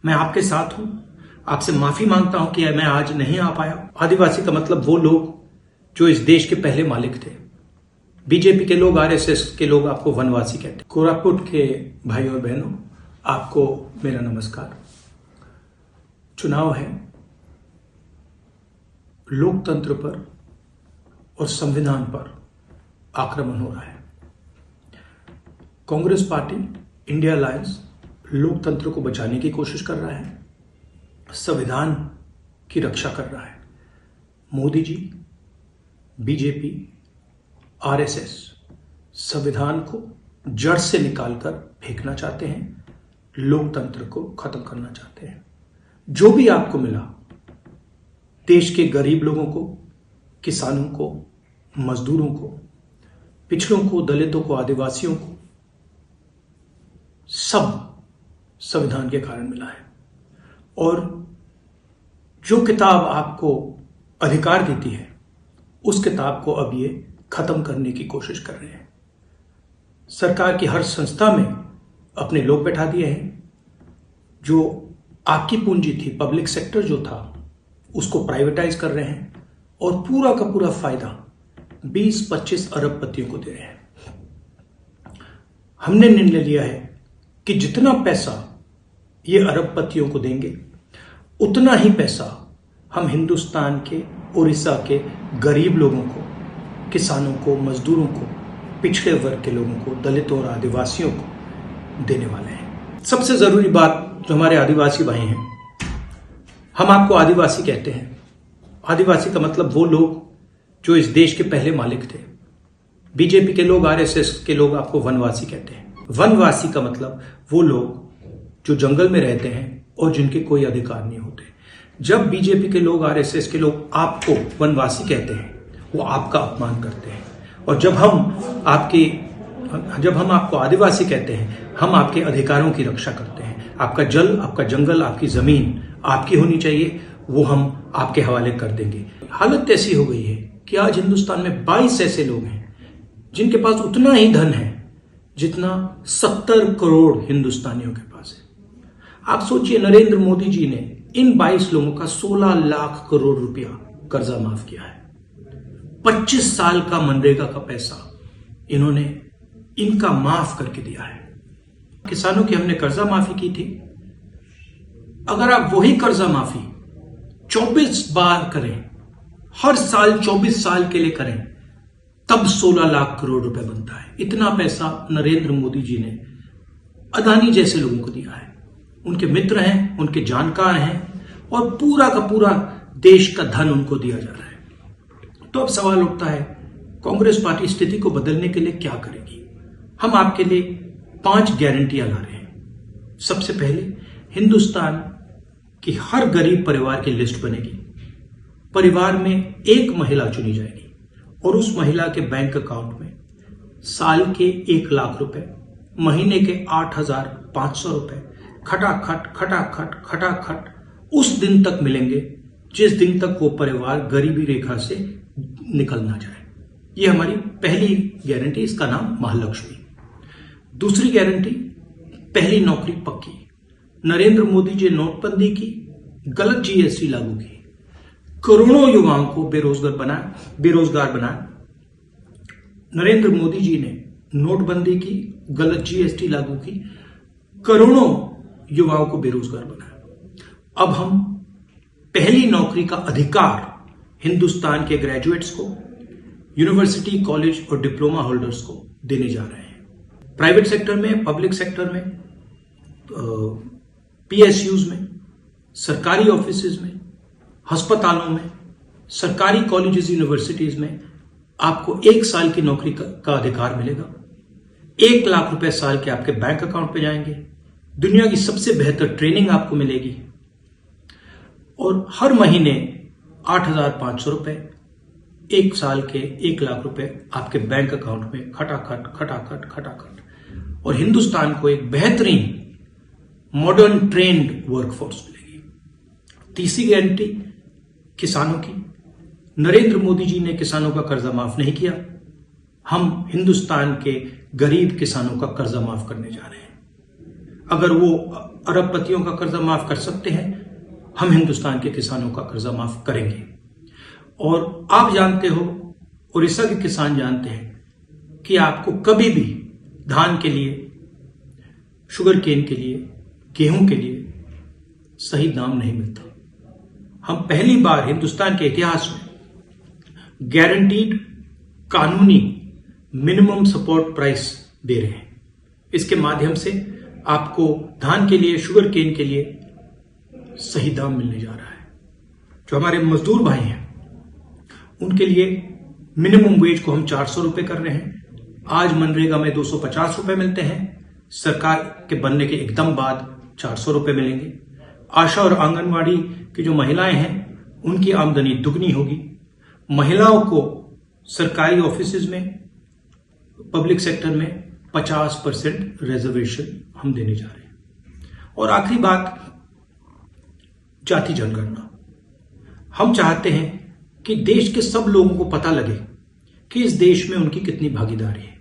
मैं आपके साथ हूं। आपसे माफी मांगता हूं कि मैं आज नहीं आ पाया। आदिवासी का मतलब वो लोग जो इस देश के पहले मालिक थे। बीजेपी के लोग, आरएसएस के लोग आपको वनवासी कहते हैं। कोरापुट के भाइयों और बहनों, आपको मेरा नमस्कार। चुनाव है, लोकतंत्र पर और संविधान पर आक्रमण हो रहा है। कांग्रेस पार्टी, इंडिया अलायंस लोकतंत्र को बचाने की कोशिश कर रहा है, संविधान की रक्षा कर रहा है। मोदी जी, बीजेपी, आरएसएस संविधान को जड़ से निकालकर फेंकना चाहते हैं, लोकतंत्र को खत्म करना चाहते हैं। जो भी आपको मिला, देश के गरीब लोगों को, किसानों को, मजदूरों को, पिछड़ों को, दलितों को, आदिवासियों को, सब संविधान के कारण मिला है। और जो किताब आपको अधिकार देती है, उस किताब को अब ये खत्म करने की कोशिश कर रहे हैं। सरकार की हर संस्था में अपने लोग बैठा दिए हैं। जो आपकी पूंजी थी, पब्लिक सेक्टर जो था, उसको प्राइवेटाइज कर रहे हैं और पूरा का पूरा फायदा 20-25 अरबपतियों को दे रहे हैं। हमने निर्णय लिया है कि जितना पैसा ये अरबपतियों को देंगे, उतना ही पैसा हम हिंदुस्तान के, उड़ीसा के गरीब लोगों को, किसानों को, मजदूरों को, पिछड़े वर्ग के लोगों को, दलितों और आदिवासियों को देने वाले हैं। सबसे जरूरी बात, जो हमारे आदिवासी भाई हैं, हम आपको आदिवासी कहते हैं। आदिवासी का मतलब वो लोग जो इस देश के पहले मालिक थे। बीजेपी के लोग, आरएसएस के लोग आपको वनवासी कहते हैं। वनवासी का मतलब वो लोग जो जंगल में रहते हैं और जिनके कोई अधिकार नहीं होते। जब बीजेपी के लोग, आरएसएस के लोग आपको वनवासी कहते हैं, वो आपका अपमान करते हैं। और जब हम आपको आदिवासी कहते हैं, हम आपके अधिकारों की रक्षा करते हैं। आपका जल, आपका जंगल, आपकी जमीन आपकी होनी चाहिए, वो हम आपके हवाले कर देंगे। हालत ऐसी हो गई है कि आज हिंदुस्तान में 22 ऐसे लोग हैं जिनके पास उतना ही धन है जितना 70 करोड़ हिंदुस्तानियों के पास है। आप सोचिए, नरेंद्र मोदी जी ने इन 22 लोगों का 16 लाख करोड़ रुपया कर्जा माफ किया है। 25 साल का मनरेगा का पैसा इन्होंने इनका माफ करके दिया है। किसानों की हमने कर्जा माफी की थी। अगर आप वही कर्जा माफी 24 बार करें, हर साल 24 साल के लिए करें, तब 16 लाख करोड़ रुपए बनता है। इतना पैसा नरेंद्र मोदी जी ने अदानी जैसे लोगों को दिया है। उनके मित्र हैं, उनके जानकार हैं और पूरा का पूरा देश का धन उनको दिया जा रहा है। तो अब सवाल उठता है, कांग्रेस पार्टी स्थिति को बदलने के लिए क्या करेगी? हम आपके लिए 5 गारंटियां ला रहे हैं। सबसे पहले, हिंदुस्तान की हर गरीब परिवार की लिस्ट बनेगी। परिवार में एक महिला चुनी जाएगी और उस महिला के बैंक अकाउंट में साल के 1 लाख रुपए, महीने के 8,500 रुपए खटाखट खटाखट खटाखट उस दिन तक मिलेंगे जिस दिन तक वो परिवार गरीबी रेखा से निकल ना जाए। ये हमारी पहली गारंटी, इसका नाम महालक्ष्मी। दूसरी गारंटी, पहली नौकरी पक्की। नरेंद्र मोदी जी ने नोटबंदी की, गलत जीएसटी लागू की, करोड़ों युवाओं को बेरोजगार बनाया। नरेंद्र मोदी जी ने नोटबंदी की, गलत जीएसटी लागू की, करोड़ों युवाओं को बेरोजगार बनाया। अब हम पहली नौकरी का अधिकार हिंदुस्तान के ग्रेजुएट्स को, यूनिवर्सिटी, कॉलेज और डिप्लोमा होल्डर्स को देने जा रहे हैं। प्राइवेट सेक्टर में, पब्लिक सेक्टर में, पीएसयूज में, सरकारी ऑफिसेज में, अस्पतालों में, सरकारी कॉलेजेस, यूनिवर्सिटीज में आपको 1 साल की नौकरी का अधिकार मिलेगा। 1 लाख रुपए साल के आपके बैंक अकाउंट पे जाएंगे। दुनिया की सबसे बेहतर ट्रेनिंग आपको मिलेगी और हर महीने 8,500 रुपए, 1 साल के 1 लाख रुपए आपके बैंक अकाउंट में खटाखट खटाखट खटाखट। और हिंदुस्तान को एक बेहतरीन मॉडर्न ट्रेंड वर्कफोर्स मिलेगी। तीसरी गारंटी, किसानों की। नरेंद्र मोदी जी ने किसानों का कर्जा माफ नहीं किया। हम हिंदुस्तान के गरीब किसानों का कर्जा माफ करने जा रहे हैं। अगर वो अरबपतियों का कर्जा माफ कर सकते हैं, हम हिंदुस्तान के किसानों का कर्जा माफ करेंगे। और आप जानते हो, उड़ीसा के किसान जानते हैं कि आपको कभी भी धान के लिए, शुगर केन के लिए, गेहूं के लिए सही दाम नहीं मिलता। हम पहली बार हिंदुस्तान के इतिहास में गारंटीड कानूनी मिनिमम सपोर्ट प्राइस दे रहे हैं। इसके माध्यम से आपको धान के लिए, शुगर केन के लिए सही दाम मिलने जा रहा है। जो हमारे मजदूर भाई हैं उनके लिए मिनिमम वेज को हम 400 रुपए कर रहे हैं। आज मनरेगा में 250 रुपए मिलते हैं, सरकार के बनने के एकदम बाद 400 रुपए मिलेंगे। आशा और आंगनवाड़ी की जो महिलाएं हैं उनकी आमदनी दुगनी होगी। महिलाओं को सरकारी ऑफिसेज में, पब्लिक सेक्टर में 50% रिजर्वेशन हम देने जा रहे हैं। और आखिरी बात, जाति जनगणना। हम चाहते हैं कि देश के सब लोगों को पता लगे कि इस देश में उनकी कितनी भागीदारी है।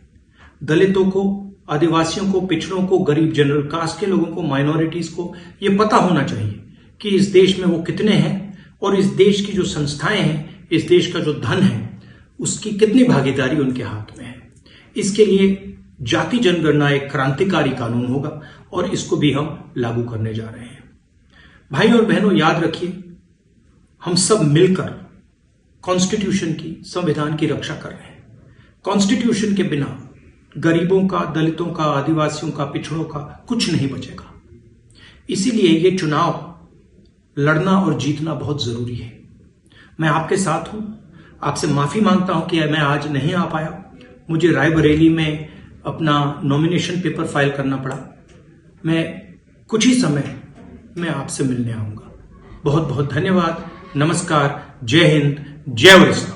दलितों को, आदिवासियों को, पिछड़ों को, गरीब जनरल कास्ट के लोगों को, माइनॉरिटीज को यह पता होना चाहिए कि इस देश में वो कितने हैं और इस देश की जो संस्थाएं हैं, इस देश का जो धन है, उसकी कितनी भागीदारी उनके हाथ में है। इसके लिए जाति जनगणना एक क्रांतिकारी कानून होगा और इसको भी हम लागू करने जा रहे हैं। भाई और बहनों, याद रखिए, हम सब मिलकर कॉन्स्टिट्यूशन की, संविधान की रक्षा कर रहे हैं। कॉन्स्टिट्यूशन के बिना गरीबों का, दलितों का, आदिवासियों का, पिछड़ों का कुछ नहीं बचेगा। इसीलिए ये चुनाव लड़ना और जीतना बहुत जरूरी है। मैं आपके साथ हूं। आपसे माफी मांगता हूं कि मैं आज नहीं आ पाया। मुझे रायबरेली में अपना नॉमिनेशन पेपर फाइल करना पड़ा। मैं कुछ ही समय में आपसे मिलने आऊंगा। बहुत बहुत धन्यवाद। नमस्कार। जय हिंद, जय उड़ीसा।